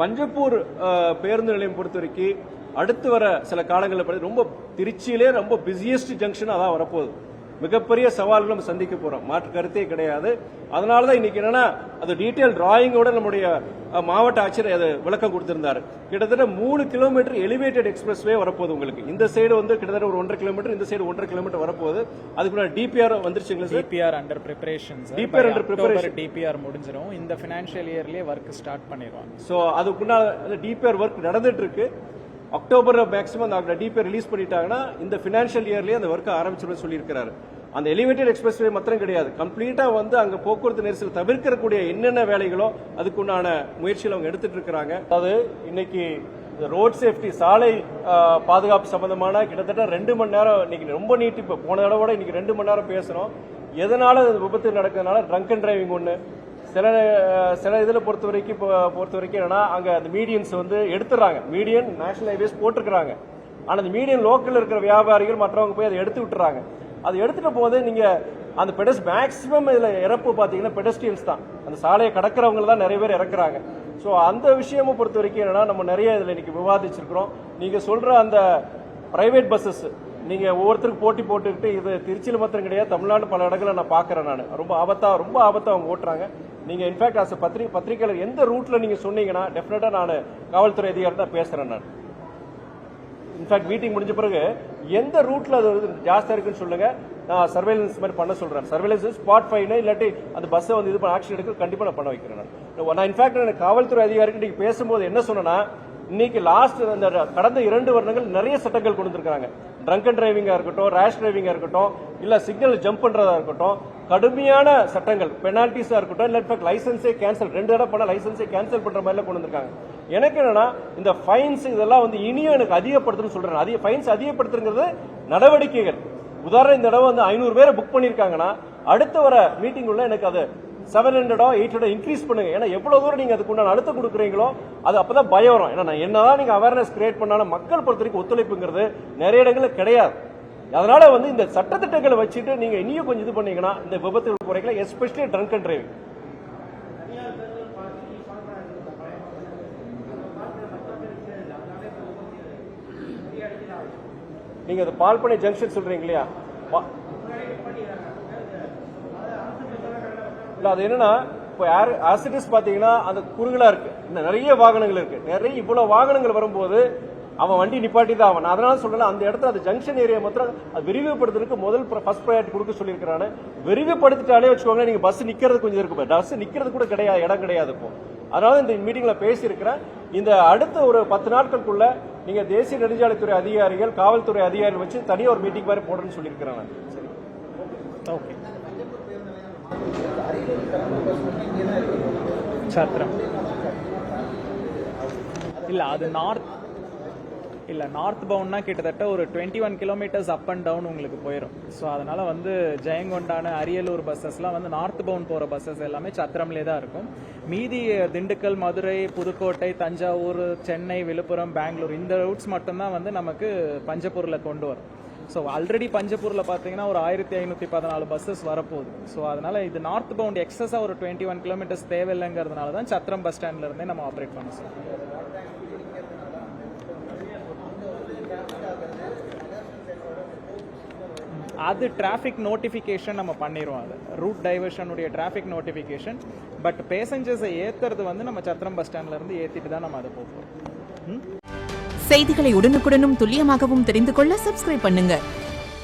பஞ்சப்பூர் பேருந்து நிலையம் பொறுத்த வரைக்கும் அடுத்து வர சில காலங்களில் ரொம்ப திருச்சியிலே ரொம்ப பிஸியஸ்ட் ஜங்ஷன் அதான் வரப்போகுது. மிகப்பெரிய சவால்கள் நம்ம சந்திக்க போறோம், மாற்று கருத்தே கிடையாது. அதனாலதான் இன்னைக்கு என்னன்னா அது டீடைல் டிராயிங்கோட நம்முடைய மாவட்ட ஆட்சியர் அது விளக்கம் கொடுத்திருந்தாரு. கிட்டத்தட்ட 3 கிலோமீட்டர் எலிவேட்டட் எக்ஸ்பிரஸ் வே வரப்போகுது. உங்களுக்கு இந்த சைடு வந்து கிட்டத்தட்ட ஒரு 1.5 கிலோமீட்டர், இந்த சைடு 1.5 கிலோமீட்டர் வரப்போகுது. அதுக்கு டிபிஆர் வந்துருச்சுங்களா sir? DPR under preparation. DPR முடிஞ்சிரும். இந்த ஃபைனான்சியல் இயர்லயே ஒர்க் ஸ்டார்ட் பண்ணிடுவாங்க. சோ அதுக்குன்னா டிபிஆர் ஒர்க் நடந்துட்டு இருக்கு. அக்டோபர் மேக்ஸிமம் அந்த டிபிஆர் ரிலீஸ் பண்ணிட்டாங்கன்னா இந்த பினான்சியல் இயர்லயே அந்த ஒர்க் ஆரம்பிச்சிடும் சொல்லியிருக்காரு. அந்த எலிவேட்டட் எக்ஸ்பிரஸ் வே மாத்திரம் கிடையாது, கம்ப்ளீட்டா வந்து அங்க போக்குவரத்து நெரிசல் தவிர்க்கக்கூடிய என்னென்ன வேலைகளோ அதுக்குண்டான முயற்சிகள் அவங்க எடுத்துட்டு இருக்கிறாங்க. அதாவது இன்னைக்கு ரோட் சேஃப்டி, சாலை பாதுகாப்பு சம்பந்தமான கிட்டத்தட்ட 2 மணி நேரம் இன்னைக்கு ரொம்ப நீட்டிப்பு. போன தடவை இன்னைக்கு 2 மணி நேரம் பேசணும். எதனால விபத்து நடக்கிறதுனால ட்ரங்க் அண்ட் டிரைவிங் ஒன்று, சில இதில் பொறுத்த வரைக்கும் என்னன்னா அங்க அந்த மீடியன்ஸ் வந்து எடுத்துறாங்க. மீடியன் நேஷனல் ஹைவேஸ் போட்டிருக்கிறாங்க, ஆனா அந்த மீடியன் லோக்கல் இருக்கிற வியாபாரிகள் மற்றவங்க போய் அதை எடுத்து விட்டுறாங்க. அது எடுத்துட்டு போது நீங்க அந்த மேக்சிமம் இதுல இறப்பு பாத்தீங்கன்னா பெடஸ்ட்ரியன்ஸ் தான், அந்த சாலையை கடக்கிறவங்க தான் நிறைய பேர் இறக்குறாங்க. ஸோ அந்த விஷயமும் பொறுத்த வரைக்கும் என்னன்னா நம்ம நிறைய இதுல இன்னைக்கு விவாதிச்சிருக்கிறோம். நீங்க சொல்ற அந்த பிரைவேட் பஸ்ஸஸ் நீங்க ஒவ்வொருத்தருக்கு போட்டி போட்டுக்கிட்டு, இது திருச்சியில் மாத்திரம் கிடையாது, தமிழ்நாடு பல இடங்களில் நான் பாக்குறேன். நான் ரொம்ப ஆபத்தா அவங்க ஓட்டுறாங்க. நீங்க இன்ஃபேக்ட் அஸ் பத்திரிகையாளர் எந்த ரூட்ல நீங்க சொன்னீங்கன்னா டெஃபினட்டா நான் காவல்துறை அதிகாரி தான் பேசுறேன். நான் இன்ஃபேக்ட் மீட்டிங் முடிஞ்ச பிறகு எந்த ரூட்ல அது ஜாஸ்தியா இருக்குன்னு சொல்லுங்க, நான் சர்வேலன்ஸ் மாதிரி பண்ண சொல்றேன். சர்வேலன்ஸ் ஸ்பாட் ஃபைன் இல்லாட்டி அந்த பஸ்ஸை வந்து இது ஆக்ஷன் எடுக்க கண்டிப்பா நான் பண்ண வைக்கிறேன். நான் இன்ஃபேக்ட் காவல்துறை அதிகாரிகள் நீங்க பேசும்போது என்ன சொன்னா, இன்னைக்கு லாஸ்ட் அந்த கடந்த 2 வருடங்கள் நிறைய சட்டங்கள் கொண்டு வந்திருக்காங்க. ட்ரங்க் அண்ட் டிரைவிங்கா இருக்கட்டும், ரேஷ் டிரைவிங்கா இருக்கட்டும், இல்ல சிக்னல் ஜம்ப் பண்றதா இருக்கட்டும், கடுமையான சட்டங்கள், பெனால்டிஸா இருக்கட்டும், இல்ல லைசன்ஸே கேன்சல் 2 தடவை பண்ண லைசன்ஸே கேன்சல் பண்ற மாதிரி கொண்டு வந்திருக்காங்க. எனக்கு என்னன்னா இந்த ஃபைன்ஸ் இதெல்லாம் வந்து இனியும் எனக்கு அதிகப்படுத்தணும்னு சொல்றேன். அதிக ஃபைன்ஸ் அதிகப்படுத்துறது நடவடிக்கைகள். உதாரணம் இந்த தடவை வந்து 500 பேரை புக் பண்ணிருக்காங்கன்னா அடுத்த வர மீட்டிங் உள்ள எனக்கு அது 700 800 இன்க்ரீஸ் பண்ணுங்க. ஏன்னா எவ்வளவு தூரம் நீங்க அதுக்கு உண்டான அழுத்தம் கொடுக்குறீங்களோ அது அப்பதான் பயம் வரும். ஏன்னா என்னதான் நீங்க அவேர்னஸ் கிரியேட் பண்ணாலும் மக்கள் பொறுத்த வரைக்கும் ஒத்துழைப்புங்கிறது நிறைய இடங்கள்ல கிடையாது. அதனால வந்து இந்த சட்டத்திட்டங்களை வச்சுட்டு நீங்க இனியும் கொஞ்சம் இது பண்ணீங்கன்னா இந்த விபத்துகள் குறைக்கலாம், எஸ்பெஷலி ட்ரங்க் அண்ட் டிரைவிங். நீங்க அது பால்பனை ஜங்ஷன் சொல்றீங்க இல்லையா, அது என்னன்னா இப்போ ஆசிட்டிஸ் பாத்தீங்கன்னா அந்த குறுகலா இருக்கு, நிறைய வாகனங்கள் இருக்கு. நிறைய இவ்வளவு வாகனங்கள் வரும்போது அவன் வண்டி நிப்பாட்டி தான் அவன். அதனால சொல்றேன் அந்த இடத்துல அந்த ஜங்ஷன் ஏரியா மாத்திரம் அது விரிவுபடுத்துறதுக்கு முதல் ஃபர்ஸ்ட் ப்ரையாரிட்டி கொடுக்க சொல்லியிருக்கிறானு. விரிவுபடுத்திட்டாலே வச்சுக்கோங்க, நீங்க பஸ் நிக்கிறது கொஞ்சம் இருக்கு, பஸ் நிக்கிறது கூட கிடையாது, இடம் கிடையாது இப்போ. அதனால இந்த மீட்டிங்ல பேசியிருக்கிறேன். இந்த அடுத்த ஒரு 10 நாட்களுக்குள்ள நீங்க தேசிய நெடுஞ்சாலைத்துறை அதிகாரிகள், காவல்துறை அதிகாரிகள் வச்சு தனியாக ஒரு மீட்டிங் மாதிரி போடுறேன்னு சொல்லியிருக்கிறேன். சரி, ஓகே. சத்திரம் இல்ல, அது நார்த் பவுண்ட்னா கிட்டத்தட்ட ஒரு 21 கிலோமீட்டர்ஸ் அப் அண்ட் டவுன் உங்களுக்கு போயிடும். ஸோ அதனால வந்து ஜெயங்கொண்டான அரியலூர் பஸ்ஸஸ்லாம் வந்து நார்த் பவுண்ட் போகிற பஸ்ஸஸ் எல்லாமே சத்திரம்லே தான் இருக்கும். மீதி திண்டுக்கல், மதுரை, புதுக்கோட்டை, தஞ்சாவூர், சென்னை, விழுப்புரம், பெங்களூர் இந்த ரூட்ஸ் மட்டும்தான் வந்து நமக்கு பஞ்சப்பூரில் கொண்டு வரும். ஸோ ஆல்ரெடி பஞ்சப்பூரில் பார்த்தீங்கன்னா ஒரு 1514 பஸ்ஸஸ் வரப்போகுது. ஸோ அதனால இது நார்த் பவுண்ட் எக்ஸஸாக ஒரு 21 கிலோமீட்டர்ஸ் தேவையில்லைங்கிறதுனால தான் சத்திரம் பஸ் ஸ்டாண்ட்ல இருந்தே நம்ம ஆப்ரேட் பண்ண சொல்லுவோம். அது டிராஃபிக் நோட்டிஃபிகேஷன் நம்ம பண்ணிடுவோம். அது ரூட் டைவர்ஷனுடைய டிராஃபிக் நோட்டிஃபிகேஷன். பட் பேசஞ்சர்ஸை ஏற்றுறது வந்து நம்ம சத்திரம் பஸ் ஸ்டாண்ட்ல இருந்து ஏற்றிட்டு தான் நம்ம அதை போகிறோம். செய்திகளை உடனுக்குடனும் துல்லியமாகவும் தெரிந்து கொள்ள சப்ஸ்கிரைப் பண்ணுங்க.